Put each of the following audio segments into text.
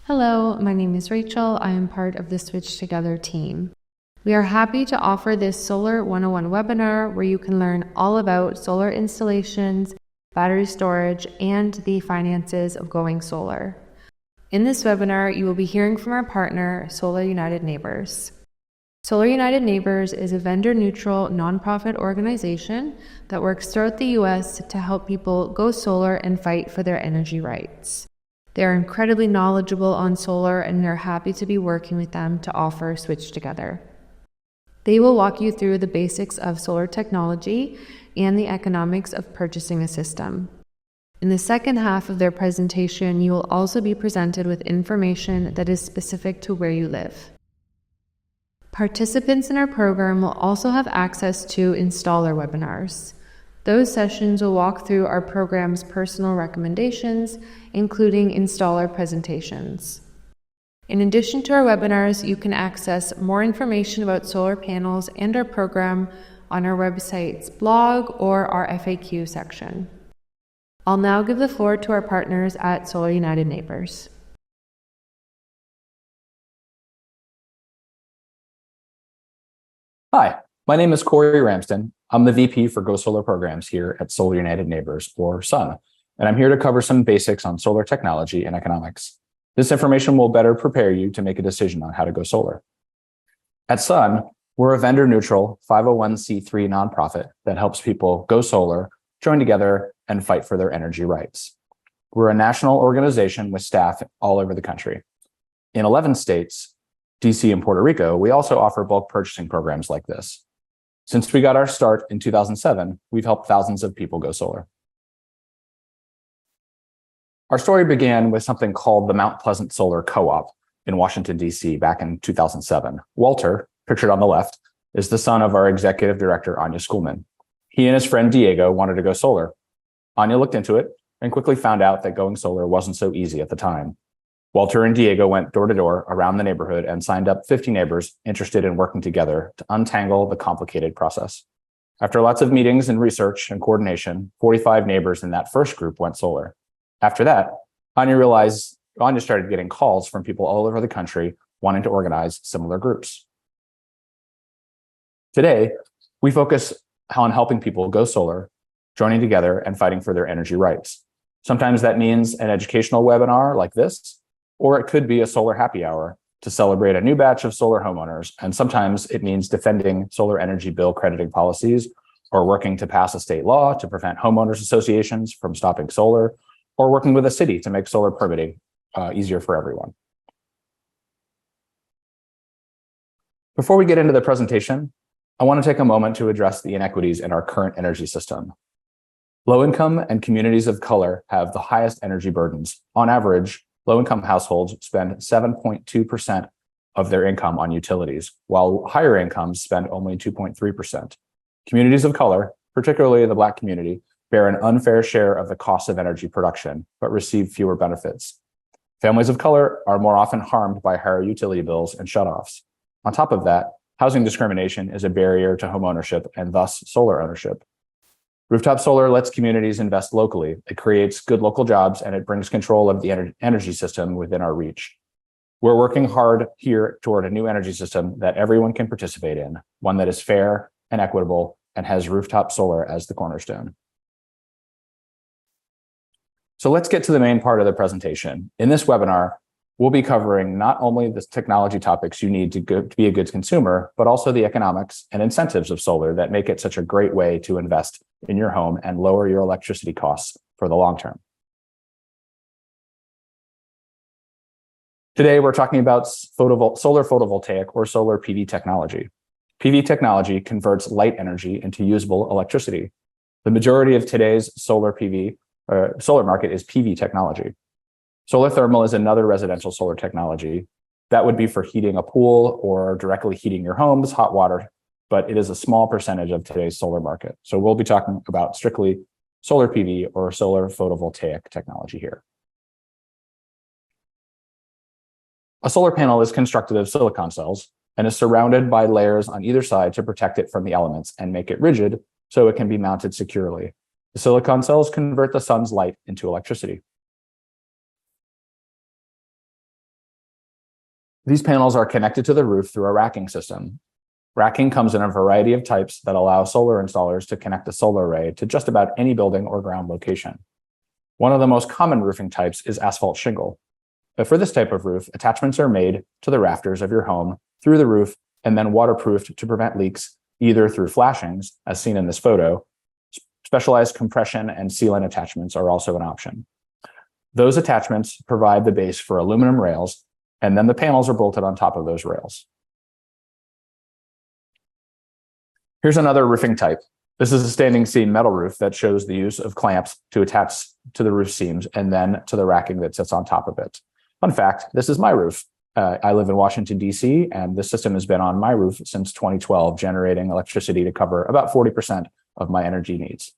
Hello, my name is Rachel. I am part of the Switch Together team. We are happy to offer this Solar 101 webinar where you can learn all about solar installations, battery storage, and the finances of going solar. In this webinar, you will be hearing from our partner, Solar United Neighbors. Solar United Neighbors is a vendor-neutral nonprofit organization that works throughout the U.S. to help people go solar and fight for their energy rights. They are incredibly knowledgeable on solar, and we are happy to be working with them to offer Switch Together. They will walk you through the basics of solar technology and the economics of purchasing a system. In the second half of their presentation, you will also be presented with information that is specific to where you live. Participants in our program will also have access to installer webinars. Those sessions will walk through our program's personal recommendations, including installer presentations. In addition to our webinars, you can access more information about solar panels and our program on our website's blog or our FAQ section. I'll now give the floor to our partners at Solar United Neighbors. Hi, my name is Corey Ramsden. I'm the VP for Go Solar Programs here at Solar United Neighbors, or SUN, and I'm here to cover some basics on solar technology and economics. This information will better prepare you to make a decision on how to go solar. At SUN, we're a vendor-neutral 501c3 nonprofit that helps people go solar, join together, and fight for their energy rights. We're a national organization with staff all over the country. In 11 states, DC and Puerto Rico, we also offer bulk purchasing programs like this. Since we got our start in 2007, we've helped thousands of people go solar. Our story began with something called the Mount Pleasant Solar Co-op in Washington, DC back in 2007. Walter, pictured on the left, is the son of our executive director, Anya Schoolman. He and his friend Diego wanted to go solar. Anya looked into it and quickly found out that going solar wasn't so easy at the time. Walter and Diego went door to door around the neighborhood and signed up 50 neighbors interested in working together to untangle the complicated process. After lots of meetings and research and coordination, 45 neighbors in that first group went solar. After that, Anya started getting calls from people all over the country wanting to organize similar groups. Today, we focus on helping people go solar, joining together, and fighting for their energy rights. Sometimes that means an educational webinar like this, or it could be a solar happy hour to celebrate a new batch of solar homeowners. And sometimes it means defending solar energy bill crediting policies, or working to pass a state law to prevent homeowners associations from stopping solar, or working with a city to make solar permitting easier for everyone. Before we get into the presentation, I want to take a moment to address the inequities in our current energy system. Low-income and communities of color have the highest energy burdens. On average, low-income households spend 7.2% of their income on utilities, while higher incomes spend only 2.3%. Communities of color, particularly the Black community, bear an unfair share of the cost of energy production, but receive fewer benefits. Families of color are more often harmed by higher utility bills and shutoffs. On top of that, housing discrimination is a barrier to homeownership and thus solar ownership. Rooftop solar lets communities invest locally. It creates good local jobs, and it brings control of the energy system within our reach. We're working hard here toward a new energy system that everyone can participate in, one that is fair and equitable and has rooftop solar as the cornerstone. So let's get to the main part of the presentation. In this webinar, we'll be covering not only the technology topics you need to be a good consumer, but also the economics and incentives of solar that make it such a great way to invest in your home and lower your electricity costs for the long term. Today, we're talking about solar photovoltaic or solar PV technology. PV technology converts light energy into usable electricity. The majority of today's solar market is PV technology. Solar thermal is another residential solar technology. That would be for heating a pool or directly heating your home's hot water, but it is a small percentage of today's solar market. So we'll be talking about strictly solar PV or solar photovoltaic technology here. A solar panel is constructed of silicon cells and is surrounded by layers on either side to protect it from the elements and make it rigid so it can be mounted securely. The silicon cells convert the sun's light into electricity. These panels are connected to the roof through a racking system. Racking comes in a variety of types that allow solar installers to connect a solar array to just about any building or ground location. One of the most common roofing types is asphalt shingle. But for this type of roof, attachments are made to the rafters of your home through the roof and then waterproofed to prevent leaks, either through flashings, as seen in this photo. Specialized compression and sealant attachments are also an option. Those attachments provide the base for aluminum rails, and then the panels are bolted on top of those rails. Here's another roofing type. This is a standing seam metal roof that shows the use of clamps to attach to the roof seams and then to the racking that sits on top of it. Fun fact, this is my roof. I live in Washington, D.C., and this system has been on my roof since 2012, generating electricity to cover about 40% of my energy needs.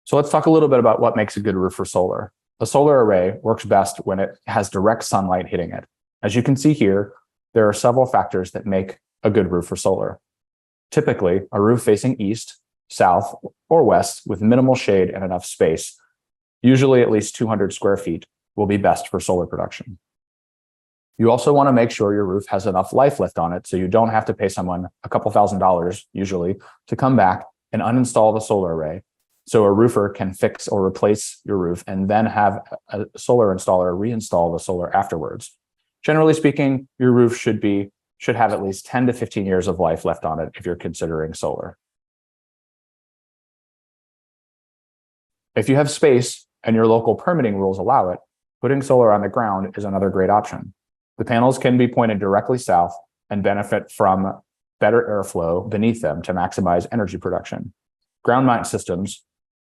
So let's talk a little bit about what makes a good roof for solar. A solar array works best when it has direct sunlight hitting it. As you can see here, there are several factors that make a good roof for solar. Typically, a roof facing east, south, or west with minimal shade and enough space, usually at least 200 square feet, will be best for solar production. You also want to make sure your roof has enough life left on it so you don't have to pay someone a couple $1,000s, usually, to come back and uninstall the solar array, so a roofer can fix or replace your roof and then have a solar installer reinstall the solar afterwards. Generally speaking, your roof should have at least 10 to 15 years of life left on it if you're considering solar. If you have space and your local permitting rules allow it, putting solar on the ground is another great option. The panels can be pointed directly south and benefit from better airflow beneath them to maximize energy production. Ground mount systems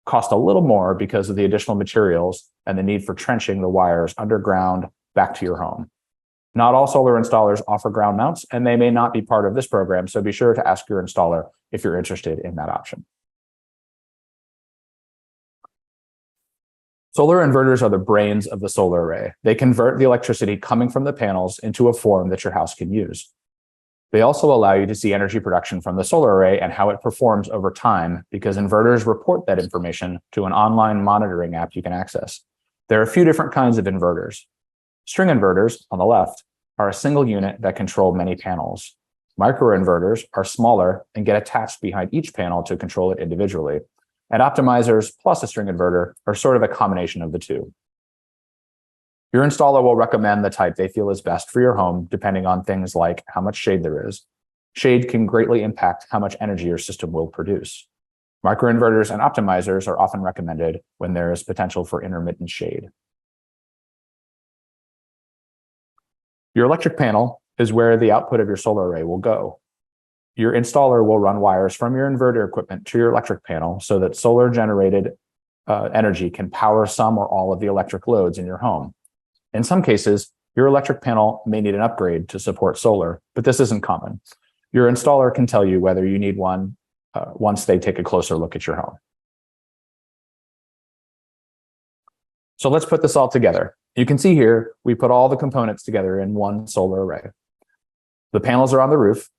cost a little more because of the additional materials and the need for trenching the wires underground back to your home. Not all solar installers offer ground mounts, and they may not be part of this program, so be sure to ask your installer if you're interested in that option. Solar inverters are the brains of the solar array. They convert the electricity coming from the panels into a form that your house can use. They also allow you to see energy production from the solar array and how it performs over time, because inverters report that information to an online monitoring app you can access. There are a few different kinds of inverters. String inverters, on the left, are a single unit that control many panels. Microinverters are smaller and get attached behind each panel to control it individually. And optimizers plus a string inverter are sort of a combination of the two. Your installer will recommend the type they feel is best for your home, depending on things like how much shade there is. Shade can greatly impact how much energy your system will produce. Microinverters and optimizers are often recommended when there is potential for intermittent shade. Your electric panel is where the output of your solar array will go. Your installer will run wires from your inverter equipment to your electric panel so that solar generated energy can power some or all of the electric loads in your home. In some cases, your electric panel may need an upgrade to support solar, but this isn't common. Your installer can tell you whether you need one once they take a closer look at your home. So let's put this all together. You can see here, we put all the components together in one solar array. The panels are on the roof.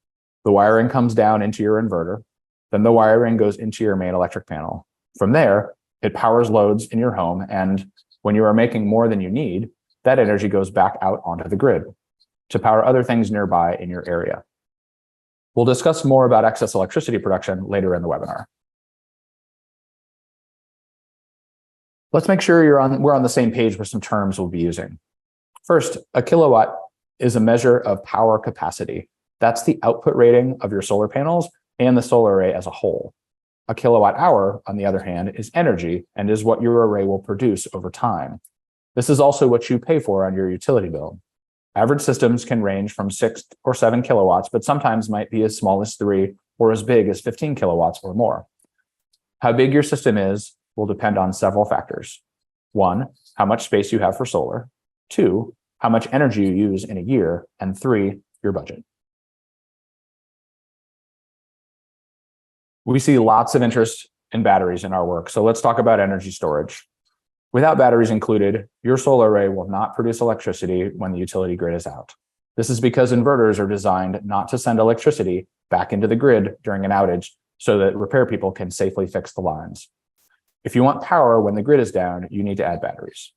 The wiring comes down into your inverter. Then the wiring goes into your main electric panel. From there, it powers loads in your home. And when you are making more than you need, that energy goes back out onto the grid to power other things nearby in your area. We'll discuss more about excess electricity production later in the webinar. Let's make sure we're on the same page with some terms we'll be using. First, a kilowatt is a measure of power capacity. That's the output rating of your solar panels and the solar array as a whole. A kilowatt hour, on the other hand, is energy and is what your array will produce over time. This is also what you pay for on your utility bill. Average systems can range from 6 or 7 kilowatts, but sometimes might be as small as 3 or as big as 15 kilowatts or more. How big your system is will depend on several factors. 1, how much space you have for solar. 2, how much energy you use in a year. And 3, your budget. We see lots of interest in batteries in our work, so let's talk about energy storage. Without batteries included, your solar array will not produce electricity when the utility grid is out. This is because inverters are designed not to send electricity back into the grid during an outage so that repair people can safely fix the lines. If you want power when the grid is down, you need to add batteries.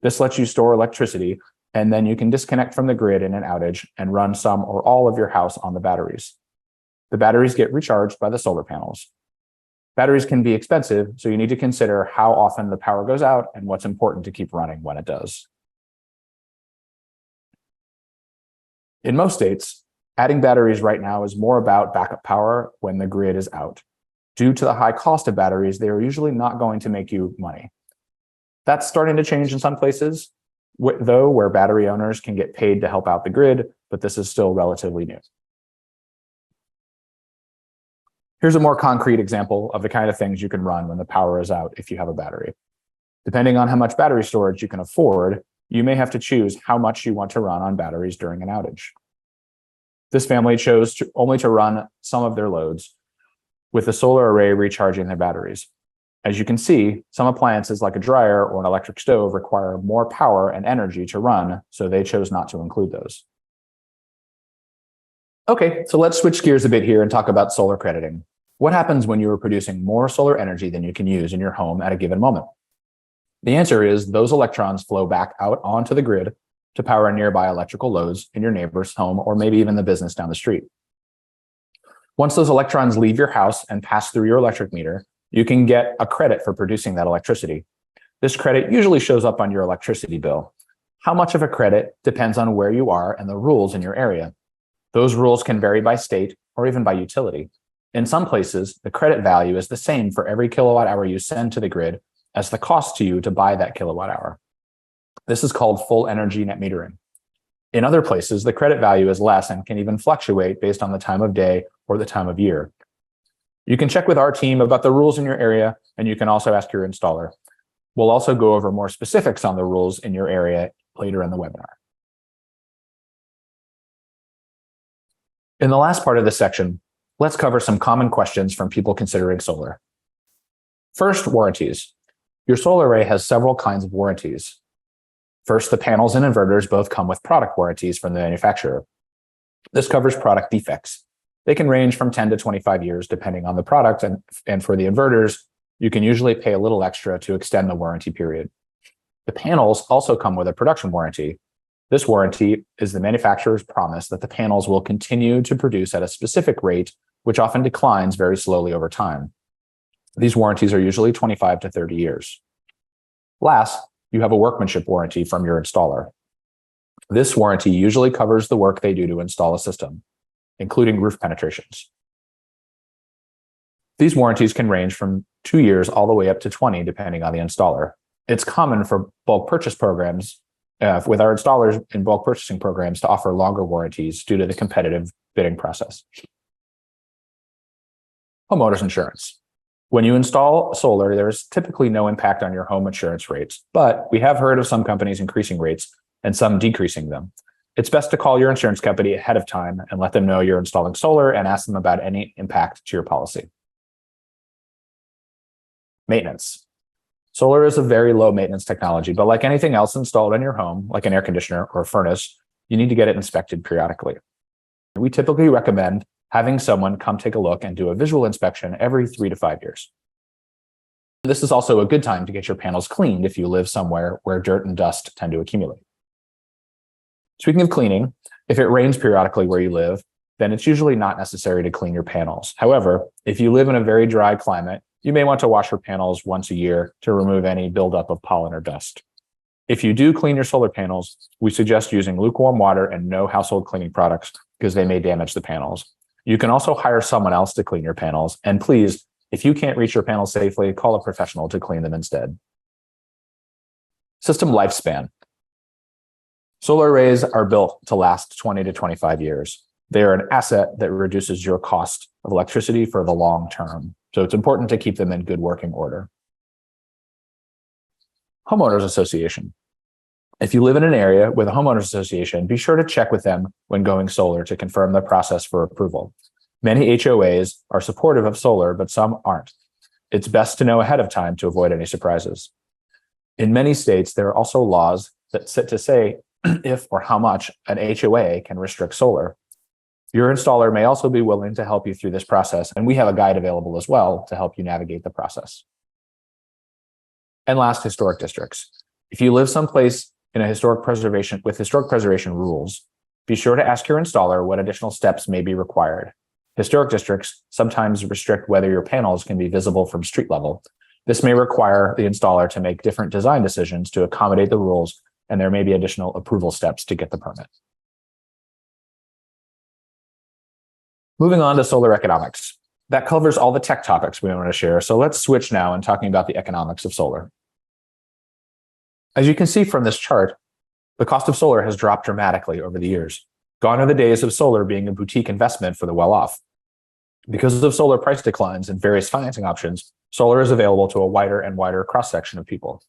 This lets you store electricity, and then you can disconnect from the grid in an outage and run some or all of your house on the batteries. The batteries get recharged by the solar panels. Batteries can be expensive, so you need to consider how often the power goes out and what's important to keep running when it does. In most states, adding batteries right now is more about backup power when the grid is out. Due to the high cost of batteries, they are usually not going to make you money. That's starting to change in some places, though, where battery owners can get paid to help out the grid, but this is still relatively new. Here's a more concrete example of the kind of things you can run when the power is out if you have a battery. Depending on how much battery storage you can afford, you may have to choose how much you want to run on batteries during an outage. This family chose only to run some of their loads, with the solar array recharging their batteries. As you can see, some appliances like a dryer or an electric stove require more power and energy to run, so they chose not to include those. Okay, so let's switch gears a bit here and talk about solar crediting. What happens when you are producing more solar energy than you can use in your home at a given moment? The answer is those electrons flow back out onto the grid to power nearby electrical loads in your neighbor's home or maybe even the business down the street. Once those electrons leave your house and pass through your electric meter, you can get a credit for producing that electricity. This credit usually shows up on your electricity bill. How much of a credit depends on where you are and the rules in your area. Those rules can vary by state or even by utility. In some places, the credit value is the same for every kilowatt hour you send to the grid as the cost to you to buy that kilowatt hour. This is called full energy net metering. In other places, the credit value is less and can even fluctuate based on the time of day or the time of year. You can check with our team about the rules in your area, and you can also ask your installer. We'll also go over more specifics on the rules in your area later in the webinar. In the last part of this section, let's cover some common questions from people considering solar. First, warranties. Your solar array has several kinds of warranties. First, the panels and inverters both come with product warranties from the manufacturer. This covers product defects. They can range from 10 to 25 years depending on the product, and for the inverters, you can usually pay a little extra to extend the warranty period. The panels also come with a production warranty. This warranty is the manufacturer's promise that the panels will continue to produce at a specific rate, which often declines very slowly over time. These warranties are usually 25 to 30 years. Last, you have a workmanship warranty from your installer. This warranty usually covers the work they do to install a system, including roof penetrations. These warranties can range from 2 years all the way up to 20, depending on the installer. It's common for bulk purchase programs with our installers in bulk purchasing programs to offer longer warranties due to the competitive bidding process. Homeowners insurance. When you install solar, there's typically no impact on your home insurance rates, but we have heard of some companies increasing rates and some decreasing them. It's best to call your insurance company ahead of time and let them know you're installing solar and ask them about any impact to your policy. Maintenance. Solar is a very low maintenance technology, but like anything else installed in your home, like an air conditioner or a furnace, you need to get it inspected periodically. We typically recommend having someone come take a look and do a visual inspection every 3 to 5 years. This is also a good time to get your panels cleaned if you live somewhere where dirt and dust tend to accumulate. Speaking of cleaning, if it rains periodically where you live, then it's usually not necessary to clean your panels. However, if you live in a very dry climate, you may want to wash your panels once a year to remove any buildup of pollen or dust. If you do clean your solar panels, we suggest using lukewarm water and no household cleaning products because they may damage the panels. You can also hire someone else to clean your panels. And please, if you can't reach your panels safely, call a professional to clean them instead. System lifespan. Solar arrays are built to last 20 to 25 years. They are an asset that reduces your cost of electricity for the long term. So it's important to keep them in good working order. Homeowners association. If you live in an area with a homeowners association, be sure to check with them when going solar to confirm the process for approval. Many HOAs are supportive of solar, but some aren't. It's best to know ahead of time to avoid any surprises. In many states, there are also laws that say if or how much an HOA can restrict solar. Your installer may also be willing to help you through this process, and we have a guide available as well to help you navigate the process. And last, historic districts. If you live someplace in a historic preservation rules, be sure to ask your installer what additional steps may be required. Historic districts sometimes restrict whether your panels can be visible from street level. This may require the installer to make different design decisions to accommodate the rules, and there may be additional approval steps to get the permit. Moving on to solar economics. That covers all the tech topics we want to share, so let's switch now and talking about the economics of solar. As you can see from this chart, the cost of solar has dropped dramatically over the years. Gone are the days of solar being a boutique investment for the well-off. Because of solar price declines and various financing options, solar is available to a wider and wider cross-section of people.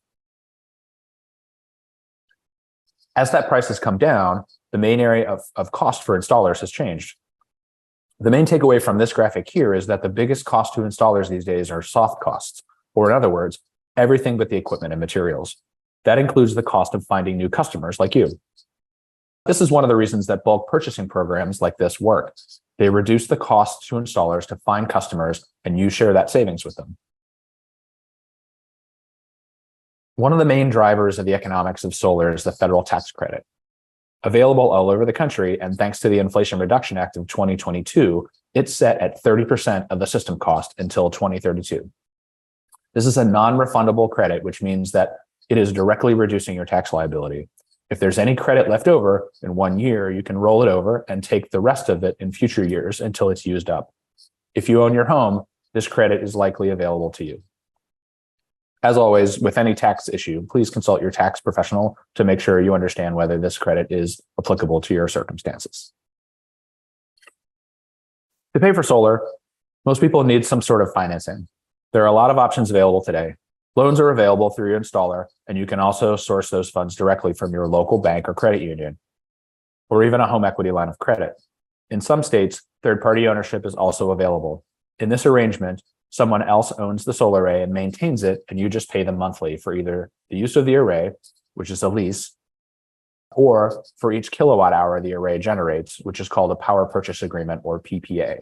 As that price has come down, the main area of cost for installers has changed. The main takeaway from this graphic here is that the biggest cost to installers these days are soft costs, or in other words, everything but the equipment and materials. That includes the cost of finding new customers like you. This is one of the reasons that bulk purchasing programs like this work. They reduce the cost to installers to find customers, and you share that savings with them. One of the main drivers of the economics of solar is the federal tax credit. Available all over the country, and thanks to the Inflation Reduction Act of 2022, it's set at 30% of the system cost until 2032. This is a non-refundable credit, which means that it is directly reducing your tax liability. If there's any credit left over in 1 year, you can roll it over and take the rest of it in future years until it's used up. If you own your home, this credit is likely available to you. As always, with any tax issue, please consult your tax professional to make sure you understand whether this credit is applicable to your circumstances. To pay for solar, most people need some sort of financing. There are a lot of options available today. Loans are available through your installer, and you can also source those funds directly from your local bank or credit union, or even a home equity line of credit. In some states, third-party ownership is also available. In this arrangement, someone else owns the solar array and maintains it, and you just pay them monthly for either the use of the array, which is a lease, or for each kilowatt hour the array generates, which is called a power purchase agreement, or PPA.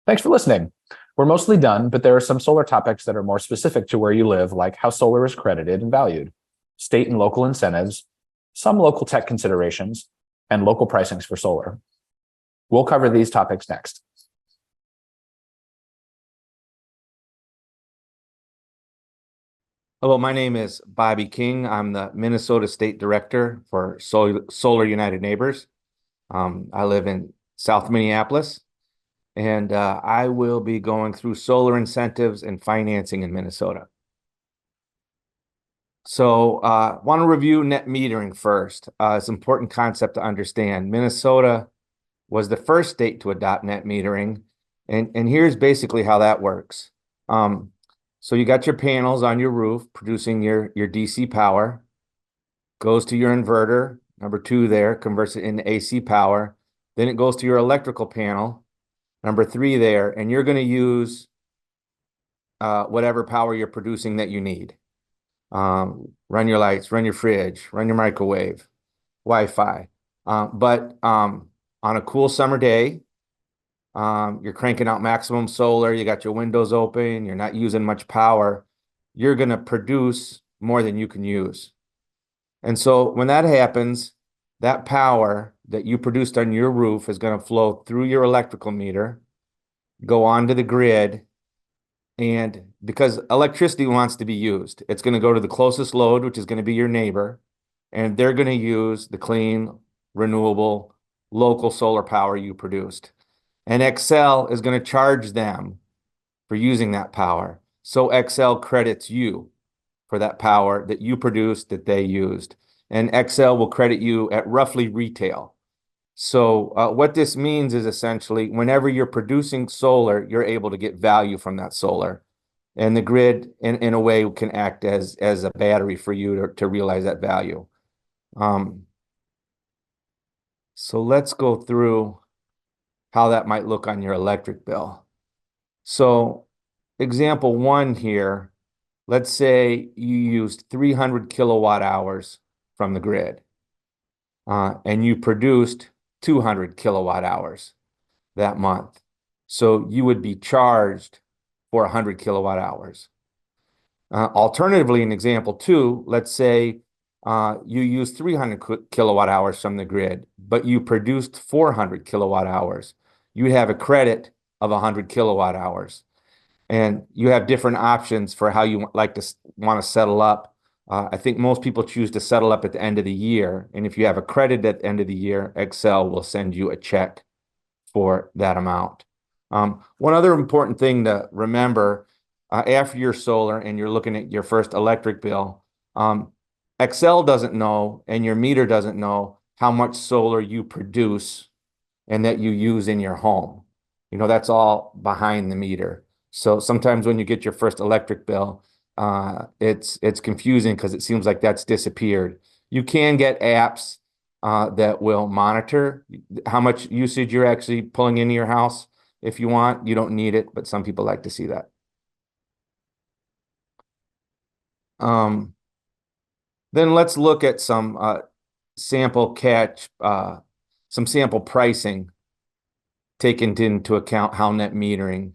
Thanks for listening. We're mostly done, but there are some solar topics that are more specific to where you live, like how solar is credited and valued, state and local incentives, some local tech considerations, and local pricings for solar. We'll cover these topics next. Hello, my name is Bobby King. I'm the Minnesota State Director for Solar United Neighbors. I live in South Minneapolis, and I will be going through solar incentives and financing in Minnesota. So I want to review net metering first. It's an important concept to understand. Minnesota was the first state to adopt net metering, and here's basically how that works. So you got your panels on your roof producing your DC power, goes to your inverter, number 2 there, converts it into AC power. Then it goes to your electrical panel, number 3 there, and you're going to use whatever power you're producing that you need. Run your lights, run your fridge, run your microwave, Wi-Fi. But on a cool summer day, you're cranking out maximum solar, you got your windows open, you're not using much power, you're going to produce more than you can use. And so when that happens, that power that you produced on your roof is going to flow through your electrical meter, go onto the grid, and because electricity wants to be used, it's going to go to the closest load, which is going to be your neighbor, and they're going to use the clean, renewable, local solar power you produced. And Xcel is going to charge them for using that power. So Xcel credits you for that power that you produced that they used. And Xcel will credit you at roughly retail. So what this means is essentially whenever you're producing solar, you're able to get value from that solar. And the grid, in a way, can act as a battery for you to realize that value. So let's go through how that might look on your electric bill. So example 1 here, let's say you used 300 kilowatt hours from the grid and you produced 200 kilowatt hours that month. So you would be charged for 100 kilowatt hours. Alternatively, in example two, let's say you use 300 kilowatt hours from the grid, but you produced 400 kilowatt hours. You'd have a credit of 100 kilowatt hours. And you have different options for how you want to settle up. I think most people choose to settle up at the end of the year. And if you have a credit at the end of the year, Xcel will send you a check for that amount. One other important thing to remember, after your solar and you're looking at your first electric bill, Xcel doesn't know and your meter doesn't know how much solar you produce and that you use in your home. You know, that's all behind the meter. So sometimes when you get your first electric bill, it's confusing because it seems like that's disappeared. You can get apps that will monitor how much usage you're actually pulling into your house. If you want, you don't need it, but some people like to see that. Then let's look at some sample pricing taken into account how net metering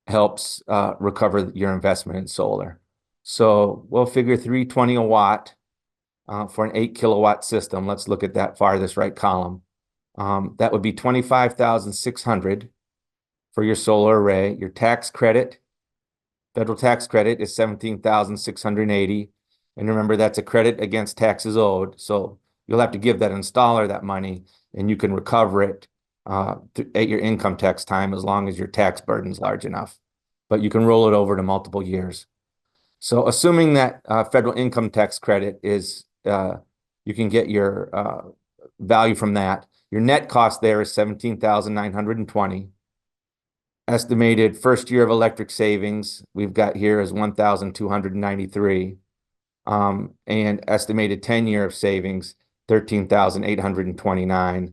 helps recover your investment in solar. So we'll figure $3.20 a watt for an 8 kilowatt system. Let's look at that farthest right column. That would be $25,600 for your solar array. Your tax credit, federal tax credit, is $17,680. And remember, that's a credit against taxes owed. So you'll have to give that installer that money, and you can recover it at your income tax time as long as your tax burden is large enough. But you can roll it over to multiple years. So assuming that federal income tax credit is, you can get your value from that. Your net cost there is $17,920. Estimated first year of electric savings we've got here is $1,293. And estimated 10-year of savings, $13,829.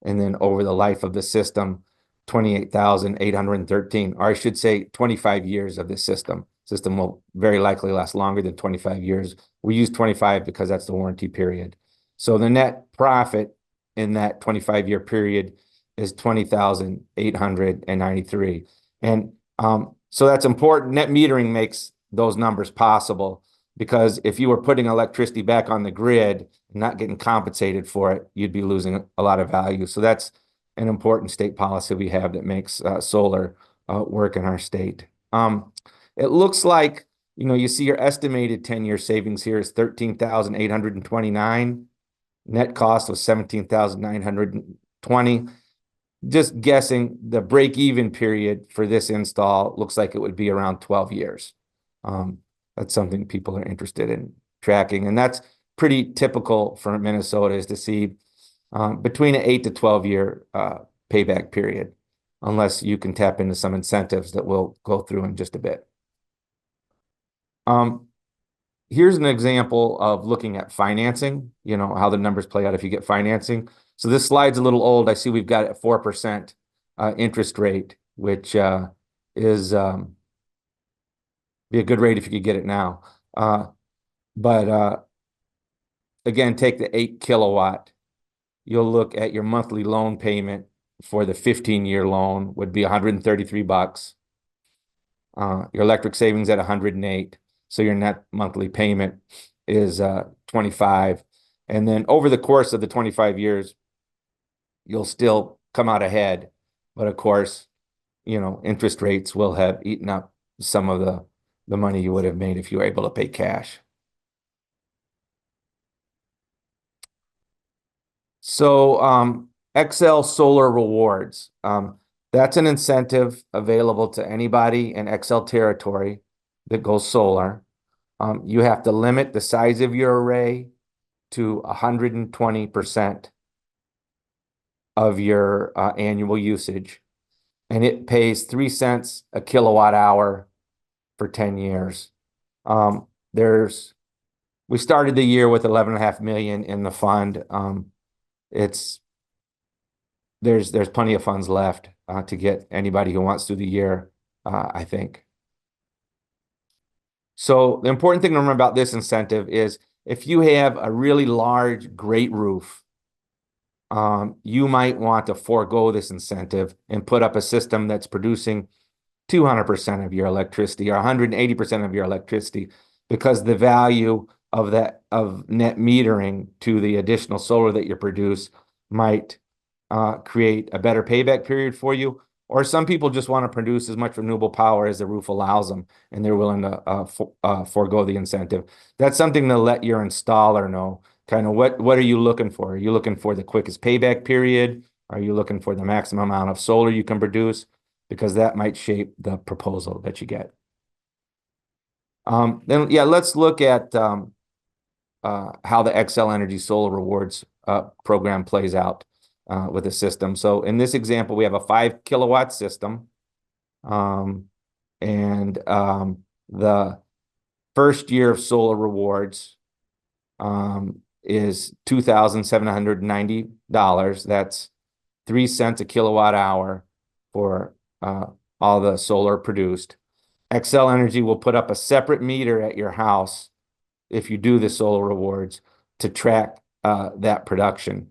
And then over the life of the system, 28,813, or I should say 25 years of this system. System will very likely last longer than 25 years. We use 25 because that's the warranty period. So the net profit in that 25-year period is 20,893. And so that's important. Net metering makes those numbers possible, because if you were putting electricity back on the grid and not getting compensated for it, you'd be losing a lot of value. So that's an important state policy we have that makes solar work in our state. It looks like, you know, you see your estimated 10-year savings here is 13,829. Net cost was 17,920. Just guessing, the break-even period for this install looks like it would be around 12 years. That's something people are interested in tracking, and that's pretty typical for Minnesota, is to see between an 8 to 12 year payback period, unless you can tap into some incentives that we'll go through in just a bit. Here's an example of looking at financing, you know, how the numbers play out if you get financing. So this slide's a little old. I see we've got a 4% interest rate, which is be a good rate if you could get it now. But again, take the 8 kilowatt. You'll look at your monthly loan payment for the 15-year loan would be $133. Your electric savings at 108. So your net monthly payment is 25. And then over the course of the 25 years, you'll still come out ahead. But of course, you know, interest rates will have eaten up some of the money you would have made if you were able to pay cash. So Xcel Solar Rewards. That's an incentive available to anybody in Xcel territory that goes solar. You have to limit the size of your array to 120% of your annual usage. And it pays 3 cents a kilowatt hour for 10 years. We started the year with 11.5 million in the fund. There's plenty of funds left to get anybody who wants through the year, I think. So the important thing to remember about this incentive is if you have a really large, great roof, you might want to forego this incentive and put up a system that's producing 200% of your electricity or 180% of your electricity, because the value of net metering to the additional solar that you produce might create a better payback period for you. Or some people just want to produce as much renewable power as the roof allows them, and they're willing to forego the incentive. That's something to let your installer know. Kind of what are you looking for? Are you looking for the quickest payback period? Are you looking for the maximum amount of solar you can produce? Because that might shape the proposal that you get. Then, yeah, let's look at how the Xcel Energy Solar Rewards program plays out with the system. So in this example, we have a 5 kilowatt system. The first year of solar rewards is $2,790. That's 3 cents a kilowatt hour for all the solar produced. Xcel Energy will put up a separate meter at your house if you do the solar rewards to track that production.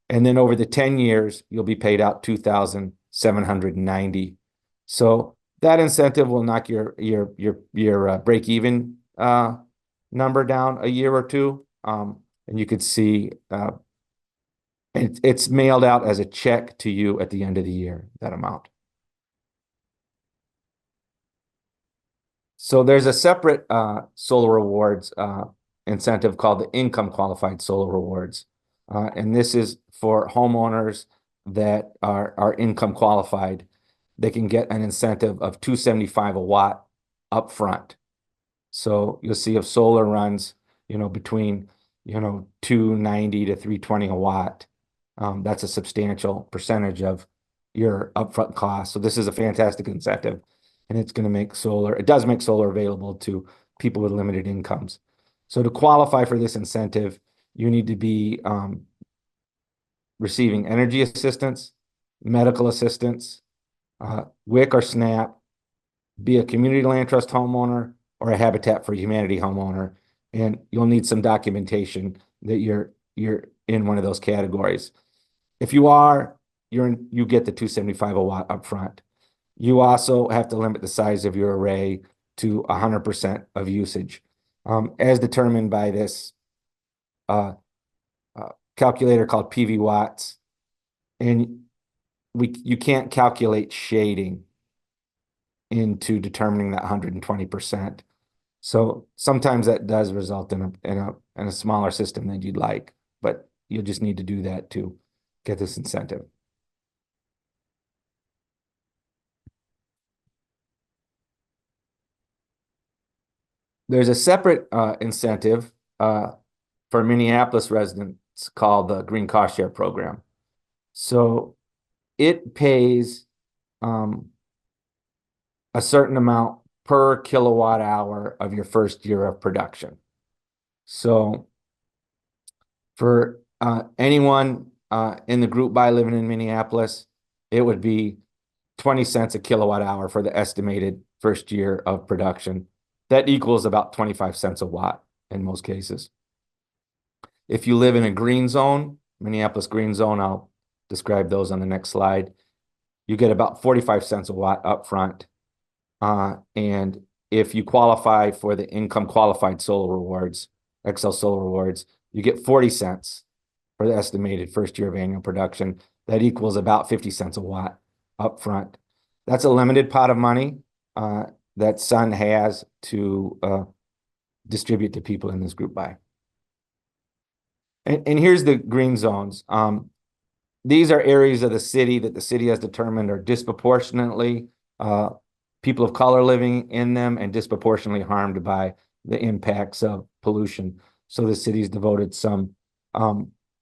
And then over the 10 years, you'll be paid out $2,790. So that incentive will knock your break-even number down a year or two. And you could see it's mailed out as a check to you at the end of the year, that amount. So there's a separate solar rewards incentive called the income qualified solar rewards. And this is for homeowners that are income qualified. They can get an incentive of $275 a watt upfront. So you'll see if solar runs, between, $290 to $320 a watt, that's a substantial percentage of your upfront cost. So this is a fantastic incentive, and it's going to make it does make solar available to people with limited incomes. So to qualify for this incentive, you need to be receiving energy assistance, medical assistance, WIC or SNAP, be a community land trust homeowner or a Habitat for Humanity homeowner, and you'll need some documentation that you're in one of those categories. If you are, you get the $275 a watt upfront. You also have to limit the size of your array to 100% of usage, as determined by this calculator called PV Watts. And you can't calculate shading into determining that 120%. So sometimes that does result in a smaller system than you'd like, but you'll just need to do that to get this incentive. There's a separate incentive for Minneapolis residents called the Green Cost Share Program. So it pays a certain amount per kilowatt hour of your first year of production. So for anyone in the group buy living in Minneapolis, it would be 20 cents a kilowatt hour for the estimated first year of production. That equals about 25 cents a watt in most cases. If you live in a green zone, Minneapolis green zone, I'll describe those on the next slide, you get about 45 cents a watt upfront. And if you qualify for the income qualified solar rewards, Xcel Solar Rewards, you get 40 cents for the estimated first year of annual production. That equals about 50 cents a watt upfront. That's a limited pot of money that Sun has to distribute to people in this group buy. And here's the green zones. These are areas of the city that the city has determined are disproportionately people of color living in them and disproportionately harmed by the impacts of pollution. So the city's devoted some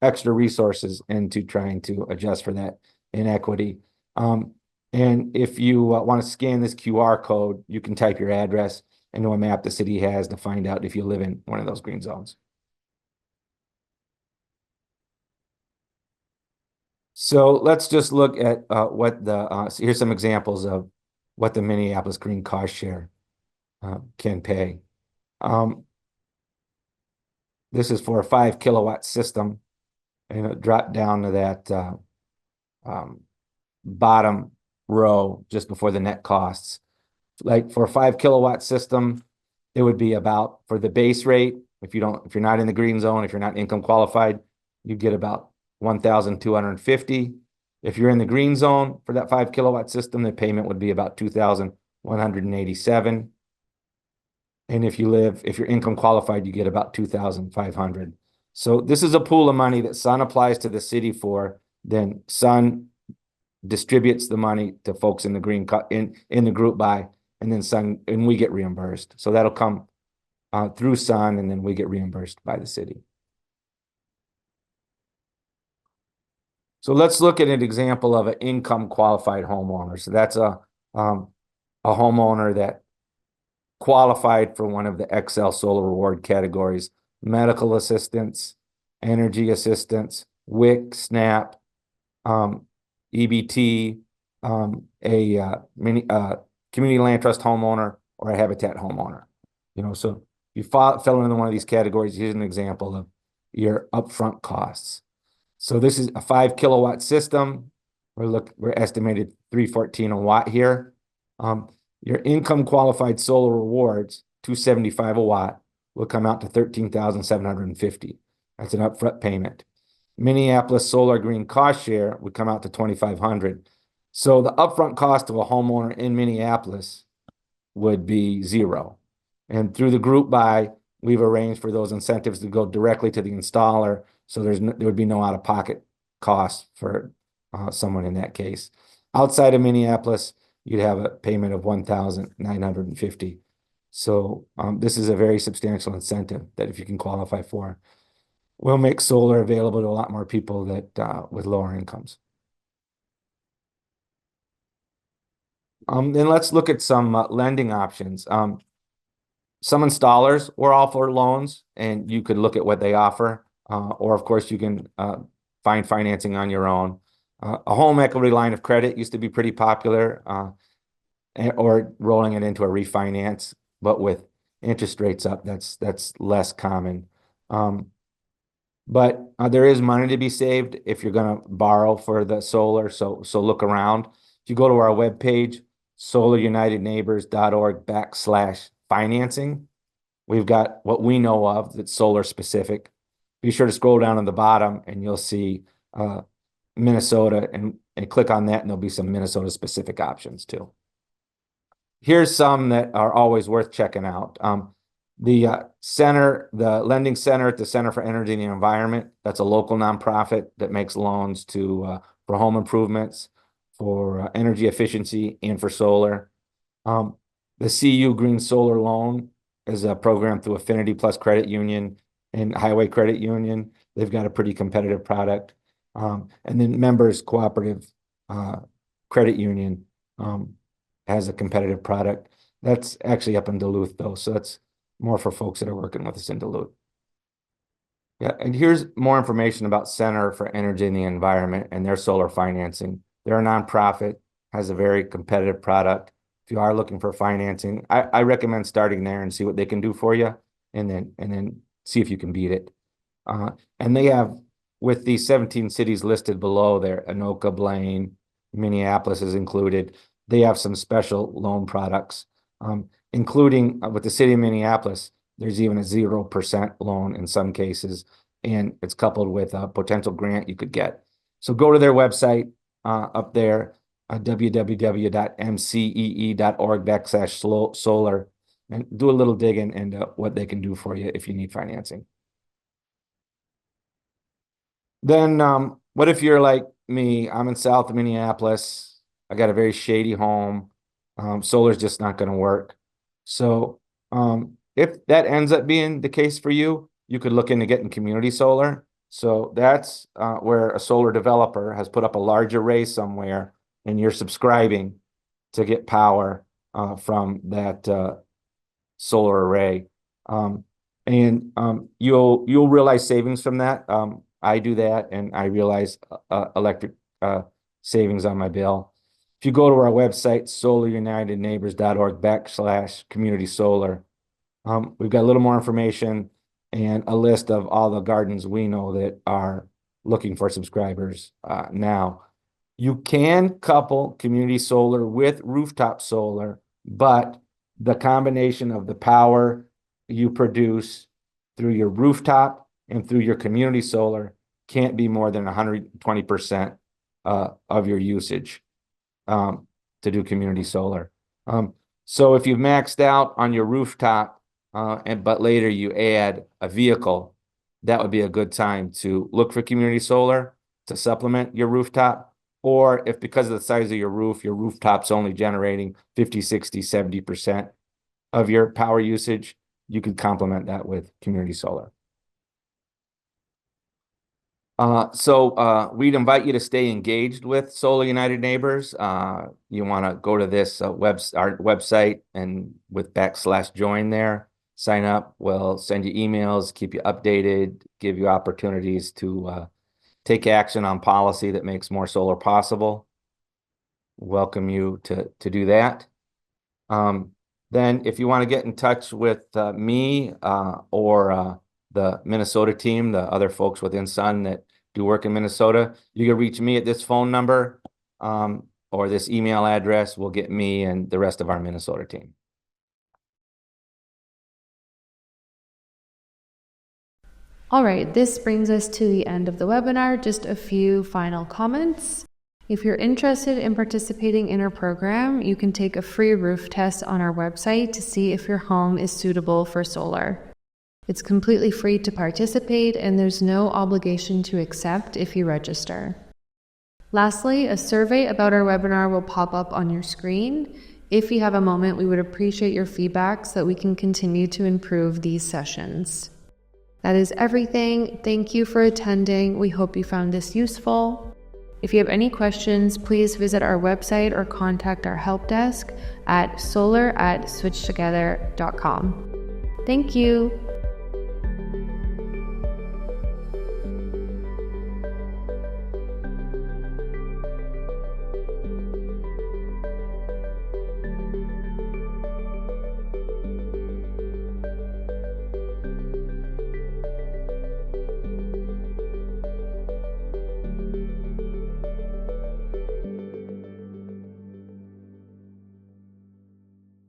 extra resources into trying to adjust for that inequity. And if you want to scan this QR code, you can type your address into a map the city has to find out if you live in one of those green zones. So let's just look at what here's some examples of what the Minneapolis Green Cost Share can pay. This is for a 5 kilowatt system, and it dropped down to that bottom row just before the net costs. Like for a 5 kilowatt system, it would be about, for the base rate, if you're not in the green zone, if you're not income qualified, you get about 1,250. If you're in the green zone for that 5 kilowatt system, the payment would be about 2,187. And if you're income qualified, you get about 2,500. So this is a pool of money that Sun applies to the city for. Then Sun distributes the money to folks in the green in the group buy, and then Sun, and we get reimbursed. So that'll come through Sun, and then we get reimbursed by the city. So let's look at an example of an income qualified homeowner. So that's a homeowner that qualified for one of the Excel Solar Reward categories: medical assistance, energy assistance, WIC, SNAP, EBT, a community land trust homeowner, or a habitat homeowner. So you fell into one of these categories. Here's an example of your upfront costs. So this is a 5 kilowatt system. We're estimated 314 a watt here. Your income qualified solar rewards, 275 a watt, will come out to 13,750. That's an upfront payment. Minneapolis Solar Green cost share would come out to 2,500. So the upfront cost of a homeowner in Minneapolis would be zero. And through the group buy, we've arranged for those incentives to go directly to the installer. So there would be no out-of-pocket costs for someone in that case. Outside of Minneapolis, you'd have a payment of 1,950. So this is a very substantial incentive that, if you can qualify for, will make solar available to a lot more people that with lower incomes. Then let's look at some lending options. Some installers will offer loans, and you could look at what they offer. Or of course, you can find financing on your own. A home equity line of credit used to be pretty popular, or rolling it into a refinance, but with interest rates up, that's less common. But there is money to be saved if you're going to borrow for the solar. So look around. If you go to our webpage, solarunitedneighbors.org/financing, we've got what we know of that's solar specific. Be sure to scroll down on the bottom, and you'll see Minnesota, and click on that, and there'll be some Minnesota specific options too. Here's some that are always worth checking out. The Lending Center at the Center for Energy and the Environment, that's a local nonprofit that makes loans for home improvements, for energy efficiency, and for solar. The CU Green Solar Loan is a program through Affinity Plus Credit Union and Highway Credit Union. They've got a pretty competitive product. And then Members Cooperative Credit Union has a competitive product. That's actually up in Duluth, though, so that's more for folks that are working with us in Duluth. Yeah, and here's more information about Center for Energy and the Environment and their solar financing. They're a nonprofit, has a very competitive product. If you are looking for financing, I recommend starting there and see what they can do for you, and then see if you can beat it. And they have, with the 17 cities listed below there, Anoka, Blaine, Minneapolis is included. They have some special loan products, including with the city of Minneapolis. There's even a 0% loan in some cases, and it's coupled with a potential grant you could get. So go to their website up there, www.mcee.org/solar, and do a little digging into what they can do for you if you need financing. Then what if you're like me? I'm in South Minneapolis. I got a very shady home. Solar's just not going to work. So if that ends up being the case for you, you could look into getting community solar. So that's where a solar developer has put up a large array somewhere, and you're subscribing to get power from that solar array. And you'll realize savings from that. I do that, and I realize electric savings on my bill. If you go to our website, solarunitedneighbors.org/community solar, we've got a little more information and a list of all the gardens we know that are looking for subscribers now. You can couple community solar with rooftop solar, but the combination of the power you produce through your rooftop and through your community solar can't be more than 120% of your usage to do community solar. So if you've maxed out on your rooftop, but later you add a vehicle, that would be a good time to look for community solar to supplement your rooftop. Or if because of the size of your rooftop's only generating 50, 60, 70% of your power usage, you could complement that with community solar. So we'd invite you to stay engaged with Solar United Neighbors. You want to go to this our website and with /join there, sign up. We'll send you emails, keep you updated, give you opportunities to take action on policy that makes more solar possible. Welcome you to do that. Then if you want to get in touch with me or the Minnesota team, the other folks within Sun that do work in Minnesota, you can reach me at this phone number or this email address. Will get me and the rest of our Minnesota team. All right, this brings us to the end of the webinar. Just a few final comments. If you're interested in participating in our program, you can take a free roof test on our website to see if your home is suitable for solar. It's completely free to participate, and there's no obligation to accept if you register. Lastly, a survey about our webinar will pop up on your screen. If you have a moment, we would appreciate your feedback so that we can continue to improve these sessions. That is everything. Thank you for attending. We hope you found this useful. If you have any questions, please visit our website or contact our help desk at solar@switchtogether.com. Thank you.